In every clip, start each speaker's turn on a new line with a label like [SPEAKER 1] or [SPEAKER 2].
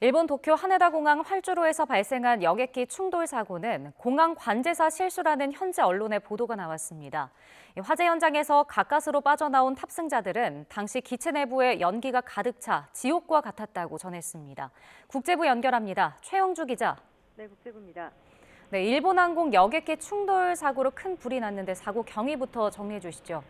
[SPEAKER 1] 일본 도쿄 하네다 공항 활주로에서 발생한 여객기 충돌 사고는 공항 관제사 실수라는 현지 언론의 보도가 나왔습니다. 화재 현장에서 가까스로 빠져나온 탑승자들은 당시 기체 내부에 연기가 가득 차 지옥과 같았다고 전했습니다. 국제부 연결합니다. 최영주 기자.
[SPEAKER 2] 네, 국제부입니다.
[SPEAKER 1] 네, 일본항공 여객기 충돌 사고로 큰 불이 났는데 사고 경위부터 정리해 주시죠.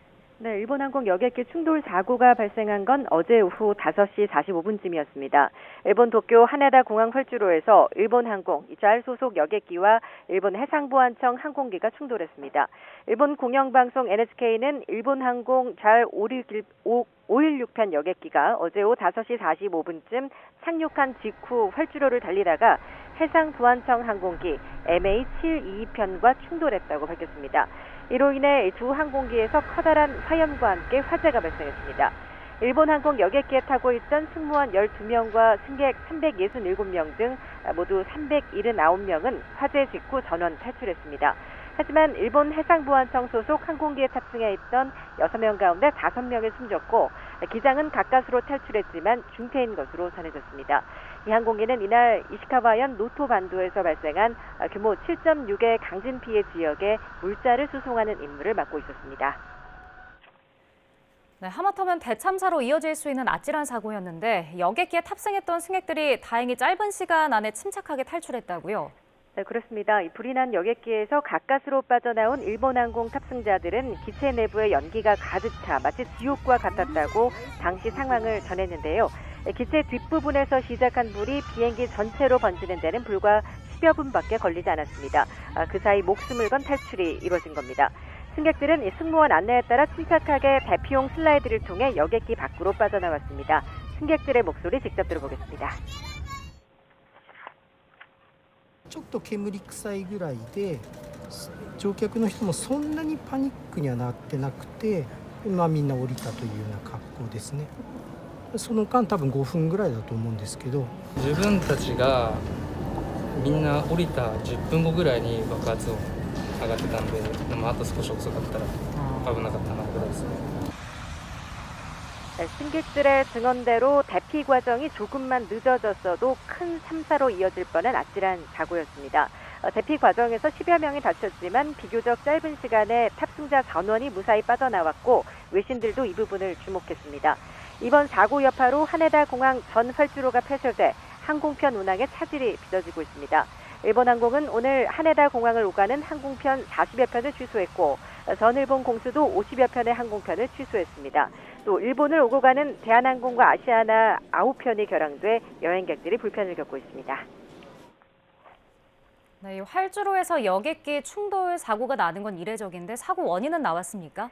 [SPEAKER 2] 네, 일본항공 여객기 충돌 사고가 발생한 건 어제 오후 5시 45분쯤이었습니다. 일본 도쿄 하네다 공항 활주로에서 일본항공 잘 소속 여객기와 일본 해상보안청 항공기가 충돌했습니다. 일본 공영방송 NHK는 일본항공 잘 516편 여객기가 어제 오후 5시 45분쯤 상륙한 직후 활주로를 달리다가 해상보안청 항공기 MH722편과 충돌했다고 밝혔습니다. 이로 인해 두 항공기에서 커다란 화염과 함께 화재가 발생했습니다. 일본 항공 여객기에 타고 있던 승무원 12명과 승객 367명 등 모두 379명은 화재 직후 전원 탈출했습니다. 하지만 일본 해상보안청 소속 항공기에 탑승해 있던 6명 가운데 5명이 숨졌고 기장은 가까스로 탈출했지만 중태인 것으로 전해졌습니다. 이 항공기는 이날 이시카와현 노토 반도에서 발생한 규모 7.6의 강진 피해 지역에 물자를 수송하는 임무를 맡고 있었습니다.
[SPEAKER 1] 네, 하마터면 대참사로 이어질 수 있는 아찔한 사고였는데 여객기에 탑승했던 승객들이 다행히 짧은 시간 안에 침착하게 탈출했다고요?
[SPEAKER 2] 네, 그렇습니다. 이 불이 난 여객기에서 가까스로 빠져나온 일본항공 탑승자들은 기체 내부에 연기가 가득 차 마치 지옥과 같았다고 당시 상황을 전했는데요. 기체 뒷부분에서 시작한 불이 비행기 전체로 번지는 데는 불과 10여 분밖에 걸리지 않았습니다. 그 사이 목숨을 건 탈출이 이루어진 겁니다. 승객들은 승무원 안내에 따라 침착하게 대피용 슬라이드를 통해 여객기 밖으로 빠져나왔습니다. 승객들의 목소리 직접 들어보겠습니다.
[SPEAKER 3] ちょっと煙臭いぐらいで乗客の人もそんなにパニックにはなってなくて、みんな降りたというような格好ですね。その間多分5分ぐらいだと思うんですけど、
[SPEAKER 4] 自分たちがみんな降りた10分後ぐらいに爆発音上がってたんで、でもあと少し遅かったら危なかったなぐらいですね。
[SPEAKER 2] 승객들의 증언대로 대피 과정이 조금만 늦어졌어도 큰 참사로 이어질 뻔한 아찔한 사고였습니다. 대피 과정에서 10여 명이 다쳤지만 비교적 짧은 시간에 탑승자 전원이 무사히 빠져나왔고 외신들도 이 부분을 주목했습니다. 이번 사고 여파로 하네다 공항 전 활주로가 폐쇄돼 항공편 운항에 차질이 빚어지고 있습니다. 일본항공은 오늘 하네다 공항을 오가는 항공편 40여 편을 취소했고 전일본 공수도 50여 편의 항공편을 취소했습니다. 또 일본을 오고 가는 대한항공과 아시아나 9편이 결항돼 여행객들이 불편을 겪고 있습니다.
[SPEAKER 1] 네, 이 활주로에서 여객기 충돌 사고가 나는 건 이례적인데 사고 원인은 나왔습니까?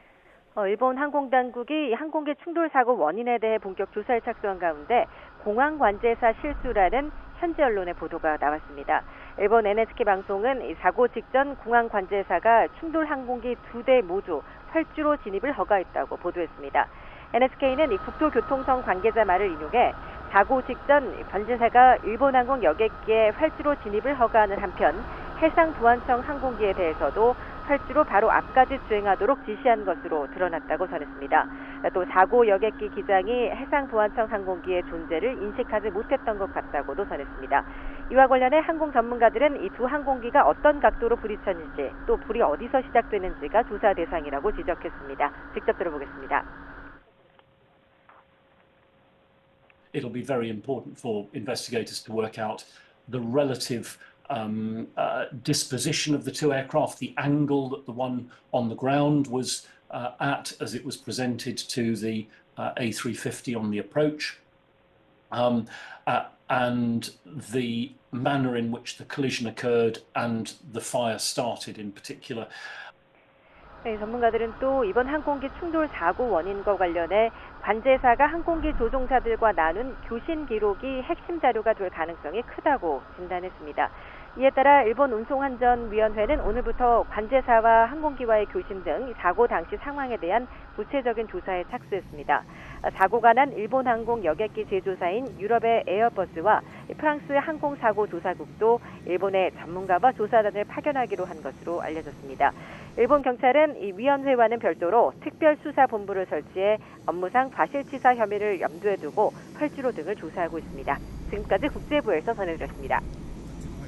[SPEAKER 2] 일본 항공당국이 항공기 충돌 사고 원인에 대해 본격 조사에 착수한 가운데 공항 관제사 실수라는 현지 언론의 보도가 나왔습니다. 일본 NHK 방송은 이 사고 직전 공항 관제사가 충돌 항공기 2대 모두 활주로 진입을 허가했다고 보도했습니다. NHK는 이 국토교통청 관계자 말을 인용해 사고 직전 관제사가 일본항공 여객기에 활주로 진입을 허가하는 한편 해상보안청 항공기에 대해서도 활주로 바로 앞까지 주행하도록 지시한 것으로 드러났다고 전했습니다. 또 사고 여객기 기장이 해상보안청 항공기의 존재를 인식하지 못했던 것 같다고도 전했습니다. 이와 관련해 항공 전문가들은 이 두 항공기가 어떤 각도로 부딪혔는지 또 불이 어디서 시작되는지가 조사 대상이라고 지적했습니다. 직접 들어보겠습니다.
[SPEAKER 5] It'll be very important for investigators to work out the relative disposition of the two aircraft, the angle that the one on the ground was at as it was presented to the A350 on the approach, and the manner in which the collision occurred and the fire started in particular.
[SPEAKER 2] 네, 전문가들은 또 이번 항공기 충돌 사고 원인과 관련해 관제사가 항공기 조종사들과 나눈 교신 기록이 핵심 자료가 될 가능성이 크다고 진단했습니다. 이에 따라 일본 운송안전위원회는 오늘부터 관제사와 항공기와의 교신 등 사고 당시 상황에 대한 구체적인 조사에 착수했습니다. 사고가 난 일본 항공 여객기 제조사인 유럽의 에어버스와 프랑스 항공사고조사국도 일본의 전문가와 조사단을 파견하기로 한 것으로 알려졌습니다. 일본 경찰은 이 위원회와는 별도로 특별수사본부를 설치해 업무상 과실치사 혐의를 염두에 두고 활주로 등을 조사하고 있습니다. 지금까지 국제부에서 전해드렸습니다.